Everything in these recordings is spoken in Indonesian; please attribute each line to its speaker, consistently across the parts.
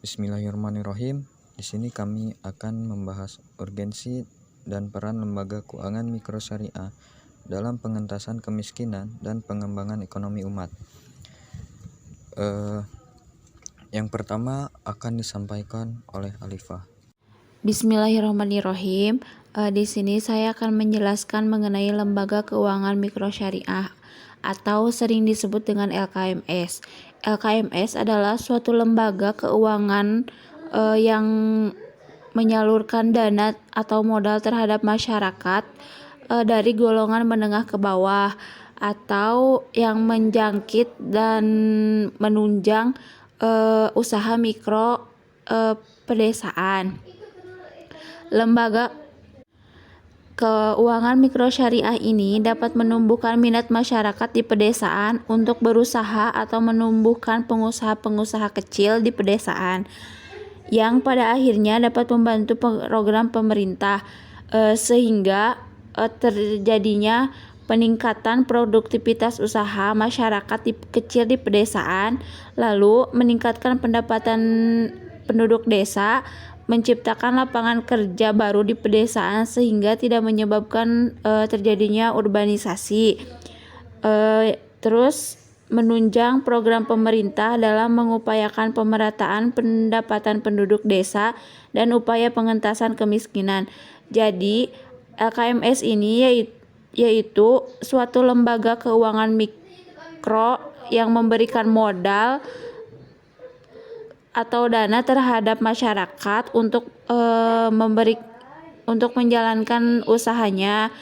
Speaker 1: Bismillahirrahmanirrahim. Di sini kami akan membahas urgensi dan peran lembaga keuangan mikro syariah dalam pengentasan kemiskinan dan pengembangan ekonomi umat. Yang pertama akan disampaikan oleh Alifah.
Speaker 2: Bismillahirrahmanirrahim. Di sini saya akan menjelaskan mengenai lembaga keuangan mikro syariah atau sering disebut dengan LKMS. LKMS adalah suatu lembaga keuangan yang menyalurkan dana atau modal terhadap masyarakat dari golongan menengah ke bawah atau yang menjangkit dan menunjang usaha mikro pedesaan. Lembaga keuangan mikro syariah ini dapat menumbuhkan minat masyarakat di pedesaan untuk berusaha atau menumbuhkan pengusaha-pengusaha kecil di pedesaan yang pada akhirnya dapat membantu program pemerintah sehingga terjadinya peningkatan produktivitas usaha masyarakat kecil di pedesaan, lalu meningkatkan pendapatan penduduk desa, menciptakan lapangan kerja baru di pedesaan sehingga tidak menyebabkan terjadinya urbanisasi. Terus menunjang program pemerintah dalam mengupayakan pemerataan pendapatan penduduk desa dan upaya pengentasan kemiskinan. Jadi LKMS ini yaitu suatu lembaga keuangan mikro yang memberikan modal atau dana terhadap masyarakat untuk menjalankan usahanya.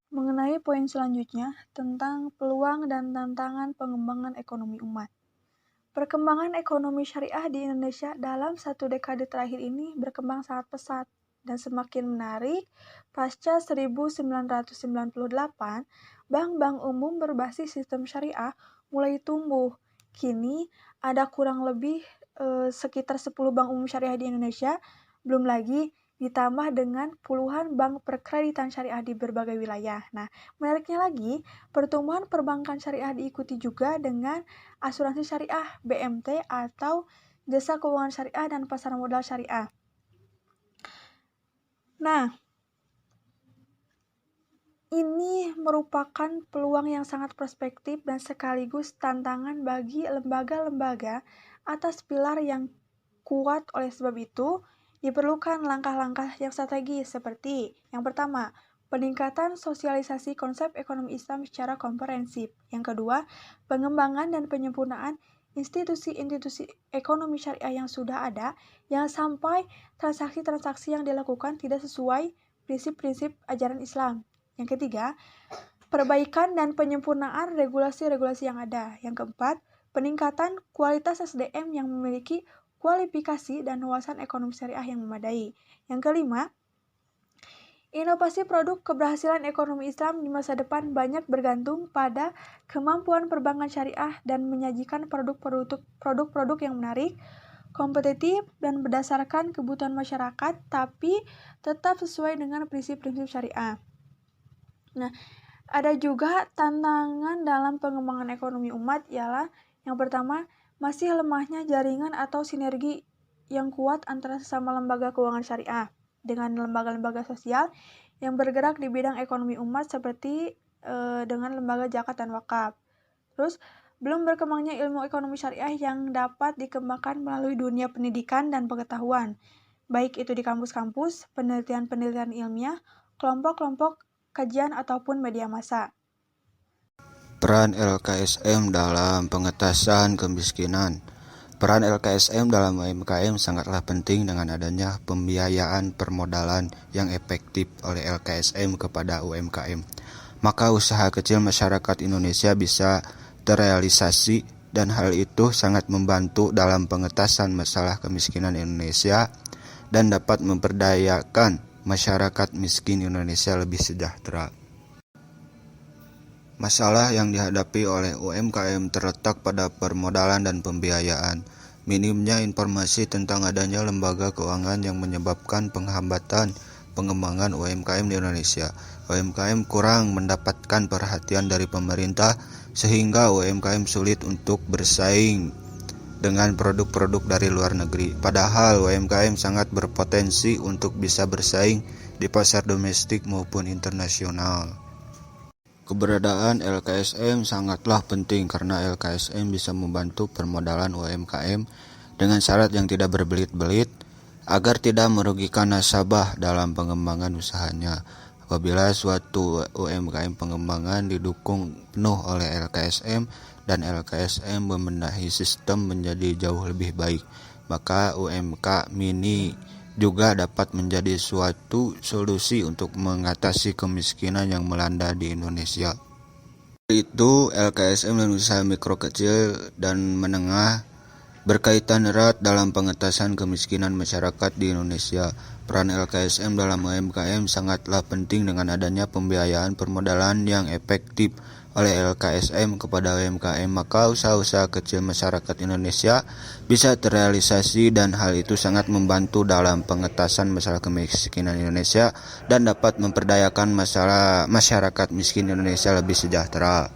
Speaker 3: Mengenai poin selanjutnya tentang peluang dan tantangan pengembangan ekonomi umat. Perkembangan ekonomi syariah di Indonesia dalam 1 dekade terakhir ini berkembang sangat pesat dan semakin menarik. Pasca 1998, bank-bank umum berbasis sistem syariah mulai tumbuh. Kini ada kurang lebih sekitar 10 bank umum syariah di Indonesia, belum lagi ditambah dengan puluhan bank perkreditan syariah di berbagai wilayah. Nah, menariknya lagi, pertumbuhan perbankan syariah diikuti juga dengan asuransi syariah (BMT) atau jasa keuangan syariah dan pasar modal syariah. Nah, ini merupakan peluang yang sangat prospektif dan sekaligus tantangan bagi lembaga-lembaga atas pilar yang kuat. Oleh sebab itu, diperlukan langkah-langkah yang strategis seperti yang pertama, peningkatan sosialisasi konsep ekonomi Islam secara komprehensif. Yang kedua, pengembangan dan penyempurnaan institusi-institusi ekonomi syariah yang sudah ada, yang sampai transaksi-transaksi yang dilakukan tidak sesuai prinsip-prinsip ajaran Islam. Yang ketiga, perbaikan dan penyempurnaan regulasi-regulasi yang ada. Yang keempat, peningkatan kualitas SDM yang memiliki kualifikasi dan wawasan ekonomi syariah yang memadai. Yang kelima, inovasi produk keberhasilan ekonomi Islam di masa depan banyak bergantung pada kemampuan perbankan syariah dan menyajikan produk-produk yang menarik, kompetitif, dan berdasarkan kebutuhan masyarakat, tapi tetap sesuai dengan prinsip-prinsip syariah. Nah, ada juga tantangan dalam pengembangan ekonomi umat ialah yang pertama, masih lemahnya jaringan atau sinergi yang kuat antara sesama lembaga keuangan syariah dengan lembaga-lembaga sosial yang bergerak di bidang ekonomi umat seperti dengan lembaga zakat dan wakaf. Terus, belum berkembangnya ilmu ekonomi syariah yang dapat dikembangkan melalui dunia pendidikan dan pengetahuan, baik itu di kampus-kampus, penelitian-penelitian ilmiah, kelompok-kelompok kajian ataupun media massa.
Speaker 4: Peran LKSM dalam pengentasan kemiskinan. Peran LKSM dalam UMKM sangatlah penting dengan adanya pembiayaan permodalan yang efektif oleh LKSM kepada UMKM. Maka usaha kecil masyarakat Indonesia bisa terrealisasi dan hal itu sangat membantu dalam pengentasan masalah kemiskinan Indonesia dan dapat memperdayakan masyarakat miskin Indonesia lebih sejahtera. Masalah yang dihadapi oleh UMKM terletak pada permodalan dan pembiayaan. Minimnya informasi tentang adanya lembaga keuangan yang menyebabkan penghambatan pengembangan UMKM di Indonesia. UMKM kurang mendapatkan perhatian dari pemerintah sehingga UMKM sulit untuk bersaing dengan produk-produk dari luar negeri. Padahal UMKM sangat berpotensi untuk bisa bersaing di pasar domestik maupun internasional. Keberadaan LKSM sangatlah penting karena LKSM bisa membantu permodalan UMKM dengan syarat yang tidak berbelit-belit agar tidak merugikan nasabah dalam pengembangan usahanya. Apabila suatu UMKM pengembangan didukung penuh oleh LKSM dan LKSM membenahi sistem menjadi jauh lebih baik, maka UMK mini juga dapat menjadi suatu solusi untuk mengatasi kemiskinan yang melanda di Indonesia. Itu LKSM dan usaha mikro kecil dan menengah berkaitan erat dalam pengentasan kemiskinan masyarakat di Indonesia. Peran LKSM dalam UMKM sangatlah penting dengan adanya pembiayaan permodalan yang efektif oleh LKSM kepada UMKM, maka usaha-usaha kecil masyarakat Indonesia bisa terrealisasi dan hal itu sangat membantu dalam pengentasan masalah kemiskinan Indonesia dan dapat memperdayakan masyarakat miskin Indonesia lebih sejahtera.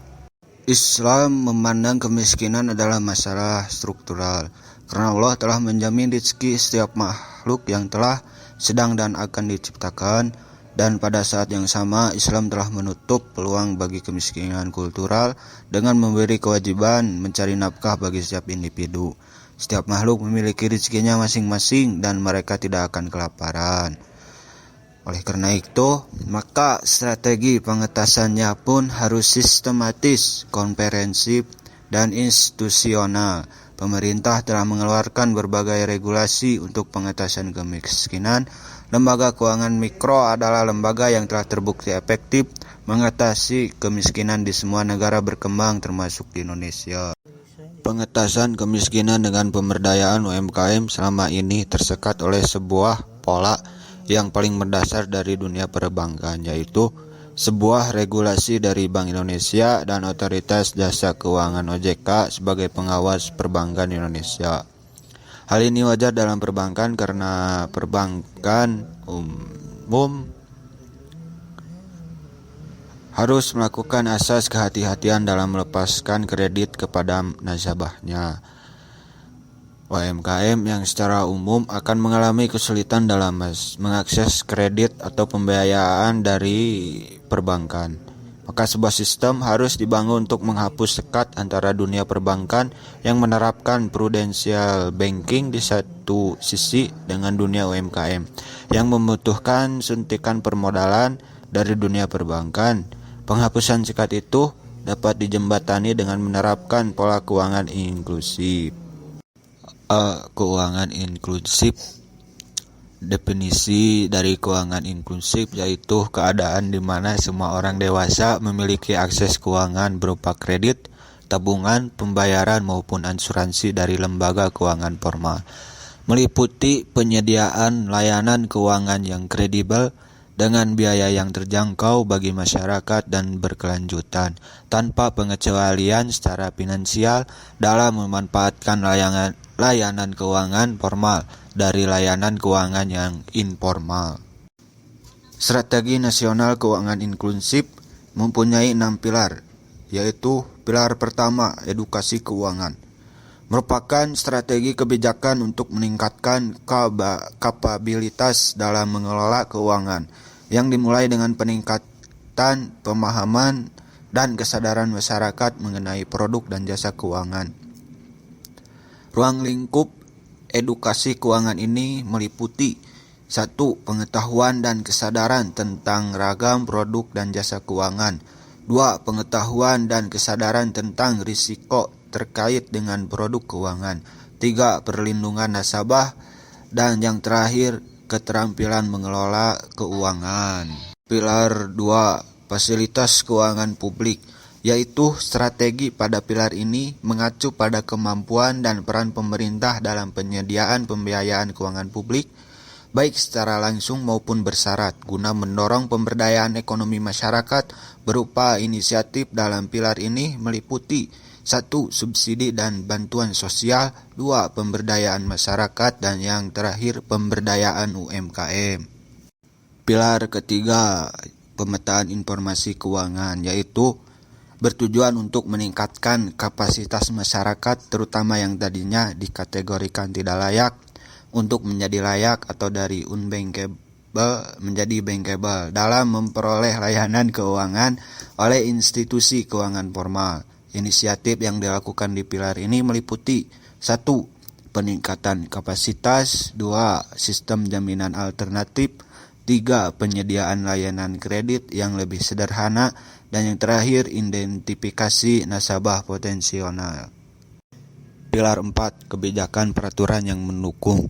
Speaker 4: Islam memandang kemiskinan adalah masalah struktural karena Allah telah menjamin rezeki setiap makhluk yang telah, sedang dan akan diciptakan. Dan pada saat yang sama, Islam telah menutup peluang bagi kemiskinan kultural dengan memberi kewajiban mencari nafkah bagi setiap individu. Setiap makhluk memiliki rezekinya masing-masing dan mereka tidak akan kelaparan. Oleh karena itu, maka strategi pengentasannya pun harus sistematis, komprehensif, dan institusional. Pemerintah telah mengeluarkan berbagai regulasi untuk pengentasan kemiskinan. Lembaga keuangan mikro adalah lembaga yang telah terbukti efektif mengatasi kemiskinan di semua negara berkembang termasuk di Indonesia. Pengentasan kemiskinan dengan pemberdayaan UMKM selama ini tersekat oleh sebuah pola yang paling mendasar dari dunia perbankan, yaitu sebuah regulasi dari Bank Indonesia dan Otoritas Jasa Keuangan OJK sebagai pengawas perbankan Indonesia. Hal ini wajar dalam perbankan karena perbankan umum harus melakukan asas kehati-hatian dalam melepaskan kredit kepada nasabahnya. UMKM yang secara umum akan mengalami kesulitan dalam mengakses kredit atau pembiayaan dari perbankan. Maka sebuah sistem harus dibangun untuk menghapus sekat antara dunia perbankan yang menerapkan prudential banking di satu sisi dengan dunia UMKM yang membutuhkan suntikan permodalan dari dunia perbankan. Penghapusan sekat itu dapat dijembatani dengan menerapkan pola keuangan inklusif. Keuangan inklusif. Definisi dari keuangan inklusif yaitu keadaan di mana semua orang dewasa memiliki akses keuangan berupa kredit, tabungan, pembayaran maupun asuransi dari lembaga keuangan formal, meliputi penyediaan layanan keuangan yang kredibel dengan biaya yang terjangkau bagi masyarakat dan berkelanjutan, tanpa pengecualian secara finansial dalam memanfaatkan layanan keuangan formal dari layanan keuangan yang informal. Strategi nasional keuangan inklusif mempunyai 6 pilar, yaitu pilar pertama, edukasi keuangan. Merupakan strategi kebijakan untuk meningkatkan kapabilitas dalam mengelola keuangan, yang dimulai dengan peningkatan pemahaman dan kesadaran masyarakat mengenai produk dan jasa keuangan. Ruang lingkup edukasi keuangan ini meliputi 1. Pengetahuan dan kesadaran tentang ragam produk dan jasa keuangan. 2. Pengetahuan dan kesadaran tentang risiko terkait dengan produk keuangan. 3. Perlindungan nasabah. Dan yang terakhir, keterampilan mengelola keuangan. Pilar 2. Fasilitas keuangan publik, yaitu strategi pada pilar ini mengacu pada kemampuan dan peran pemerintah dalam penyediaan pembiayaan keuangan publik, baik secara langsung maupun bersyarat, guna mendorong pemberdayaan ekonomi masyarakat berupa inisiatif dalam pilar ini meliputi 1. Subsidi dan bantuan sosial. 2. Pemberdayaan masyarakat. Dan yang terakhir, pemberdayaan UMKM. Pilar ketiga, pemetaan informasi keuangan, yaitu bertujuan untuk meningkatkan kapasitas masyarakat terutama yang tadinya dikategorikan tidak layak untuk menjadi layak atau dari unbankable menjadi bankable dalam memperoleh layanan keuangan oleh institusi keuangan formal. Inisiatif yang dilakukan di pilar ini meliputi 1. Peningkatan kapasitas, 2. Sistem jaminan alternatif, 3. Penyediaan layanan kredit yang lebih sederhana, dan yang terakhir identifikasi nasabah potensial. Pilar 4. Kebijakan peraturan yang mendukung.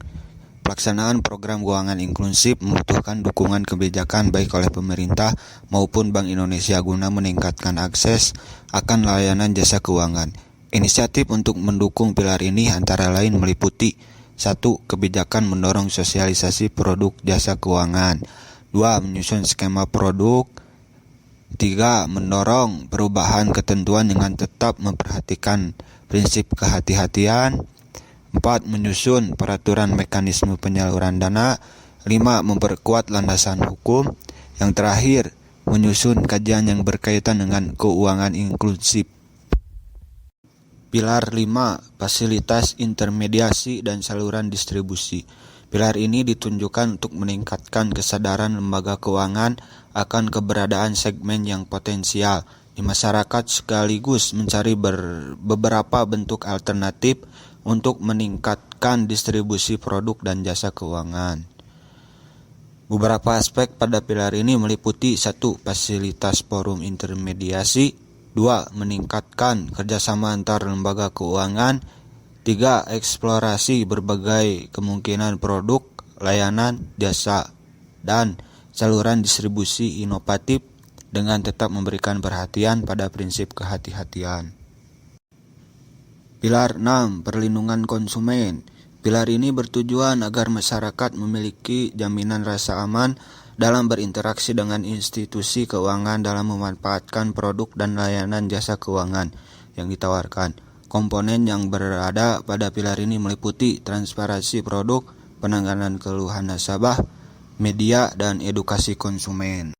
Speaker 4: Pelaksanaan program keuangan inklusif membutuhkan dukungan kebijakan baik oleh pemerintah maupun Bank Indonesia guna meningkatkan akses akan layanan jasa keuangan. Inisiatif untuk mendukung pilar ini antara lain meliputi 1. Kebijakan mendorong sosialisasi produk jasa keuangan, 2. Menyusun skema produk, 3. Mendorong perubahan ketentuan dengan tetap memperhatikan prinsip kehati-hatian, 4. Menyusun peraturan mekanisme penyaluran dana, 5. Memperkuat landasan hukum, yang terakhir menyusun kajian yang berkaitan dengan keuangan inklusif. Pilar 5. Fasilitas intermediasi dan saluran distribusi. Pilar ini ditunjukkan untuk meningkatkan kesadaran lembaga keuangan akan keberadaan segmen yang potensial di masyarakat sekaligus mencari beberapa bentuk alternatif untuk meningkatkan distribusi produk dan jasa keuangan. Beberapa aspek pada pilar ini meliputi 1. Fasilitas forum intermediasi, 2. Meningkatkan kerjasama antar lembaga keuangan, 3. Eksplorasi berbagai kemungkinan produk, layanan, jasa, dan saluran distribusi inovatif dengan tetap memberikan perhatian pada prinsip kehati-hatian. Pilar 6. Perlindungan konsumen. Pilar ini bertujuan agar masyarakat memiliki jaminan rasa aman dalam berinteraksi dengan institusi keuangan dalam memanfaatkan produk dan layanan jasa keuangan yang ditawarkan. Komponen yang berada pada pilar ini meliputi transparansi produk, penanganan keluhan nasabah, media, dan edukasi konsumen.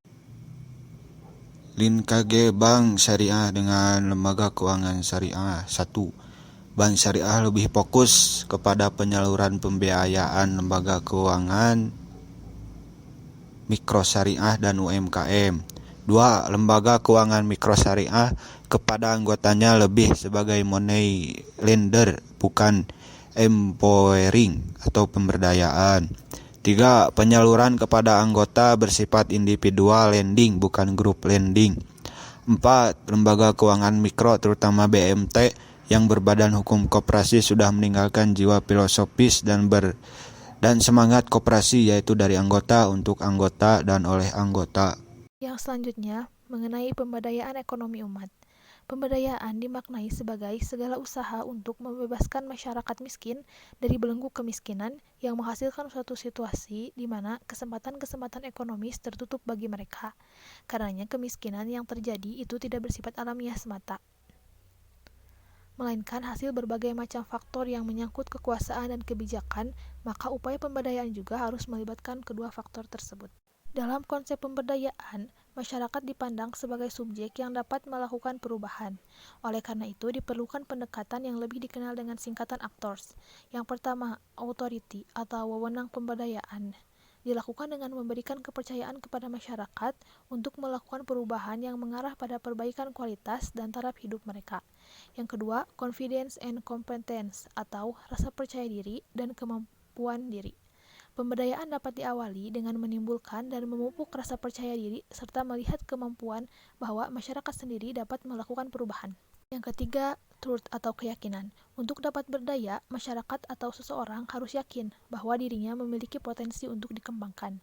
Speaker 4: Linkage Bank Syariah dengan lembaga keuangan syariah. 1. Bank Syariah lebih fokus kepada penyaluran pembiayaan lembaga keuangan mikro syariah dan UMKM. 2. Lembaga keuangan mikro syariah kepada anggotanya lebih sebagai money lender, bukan empowering atau pemberdayaan. 3. Penyaluran kepada anggota bersifat individual lending, bukan grup lending. 4. Lembaga keuangan mikro terutama BMT yang berbadan hukum koperasi sudah meninggalkan jiwa filosofis dan semangat koperasi, yaitu dari anggota untuk anggota dan oleh anggota.
Speaker 5: Yang selanjutnya mengenai pemberdayaan ekonomi umat. Pemberdayaan dimaknai sebagai segala usaha untuk membebaskan masyarakat miskin dari belenggu kemiskinan yang menghasilkan suatu situasi di mana kesempatan-kesempatan ekonomis tertutup bagi mereka. Karenanya kemiskinan yang terjadi itu tidak bersifat alamiah semata, melainkan hasil berbagai macam faktor yang menyangkut kekuasaan dan kebijakan, maka upaya pemberdayaan juga harus melibatkan kedua faktor tersebut. Dalam konsep pemberdayaan, masyarakat dipandang sebagai subjek yang dapat melakukan perubahan. Oleh karena itu, diperlukan pendekatan yang lebih dikenal dengan singkatan actors. Yang pertama, authority atau wewenang pemberdayaan. Dilakukan dengan memberikan kepercayaan kepada masyarakat untuk melakukan perubahan yang mengarah pada perbaikan kualitas dan taraf hidup mereka. Yang kedua, confidence and competence atau rasa percaya diri dan kemampuan diri. Pemberdayaan dapat diawali dengan menimbulkan dan memupuk rasa percaya diri serta melihat kemampuan bahwa masyarakat sendiri dapat melakukan perubahan. Yang ketiga, truth atau keyakinan. Untuk dapat berdaya, masyarakat atau seseorang harus yakin bahwa dirinya memiliki potensi untuk dikembangkan.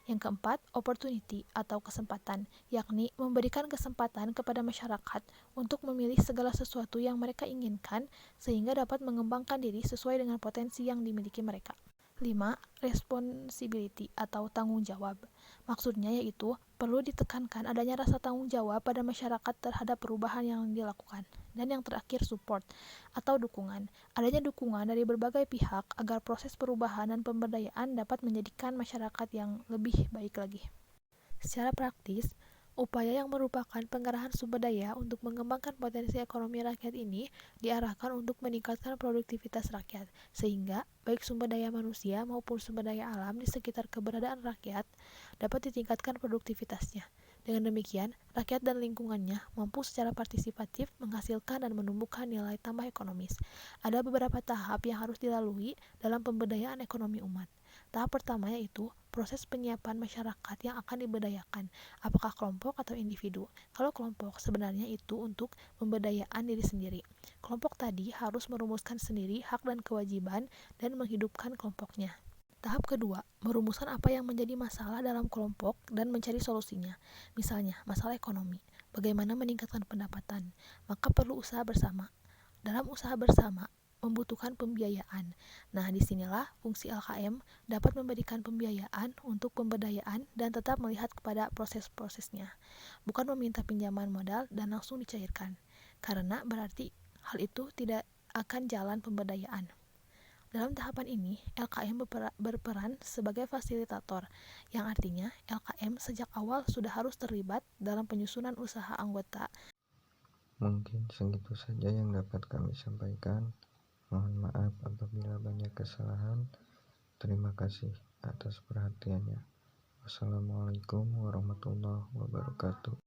Speaker 5: Yang keempat, opportunity atau kesempatan, yakni memberikan kesempatan kepada masyarakat untuk memilih segala sesuatu yang mereka inginkan sehingga dapat mengembangkan diri sesuai dengan potensi yang dimiliki mereka. 5. Responsibility atau tanggung jawab. Maksudnya yaitu perlu ditekankan adanya rasa tanggung jawab pada masyarakat terhadap perubahan yang dilakukan. Dan yang terakhir, support atau dukungan. Adanya dukungan dari berbagai pihak agar proses perubahan dan pemberdayaan dapat menjadikan masyarakat yang lebih baik lagi. Secara praktis, Upaya yang merupakan pengerahan sumber daya untuk mengembangkan potensi ekonomi rakyat ini diarahkan untuk meningkatkan produktivitas rakyat, sehingga baik sumber daya manusia maupun sumber daya alam di sekitar keberadaan rakyat dapat ditingkatkan produktivitasnya. Dengan demikian, rakyat dan lingkungannya mampu secara partisipatif menghasilkan dan menumbuhkan nilai tambah ekonomis. Ada beberapa tahap yang harus dilalui dalam pemberdayaan ekonomi umat. Tahap pertama yaitu proses penyiapan masyarakat yang akan diberdayakan, apakah kelompok atau individu. Kalau kelompok, sebenarnya itu untuk pemberdayaan diri sendiri. Kelompok tadi harus merumuskan sendiri hak dan kewajiban dan menghidupkan kelompoknya. Tahap kedua, merumuskan apa yang menjadi masalah dalam kelompok dan mencari solusinya. Misalnya, masalah ekonomi, bagaimana meningkatkan pendapatan, maka perlu usaha bersama. Dalam usaha bersama, membutuhkan pembiayaan. Nah, disinilah fungsi LKM dapat memberikan pembiayaan untuk pemberdayaan dan tetap melihat kepada proses-prosesnya, bukan meminta pinjaman modal dan langsung dicairkan, karena berarti hal itu tidak akan jalan pemberdayaan. Dalam tahapan ini, LKM berperan sebagai fasilitator, yang artinya LKM sejak awal sudah harus terlibat dalam penyusunan usaha anggota.
Speaker 1: Mungkin segitu saja yang dapat kami sampaikan. Mohon maaf apabila banyak kesalahan. Terima kasih atas perhatiannya. Wassalamualaikum warahmatullahi wabarakatuh.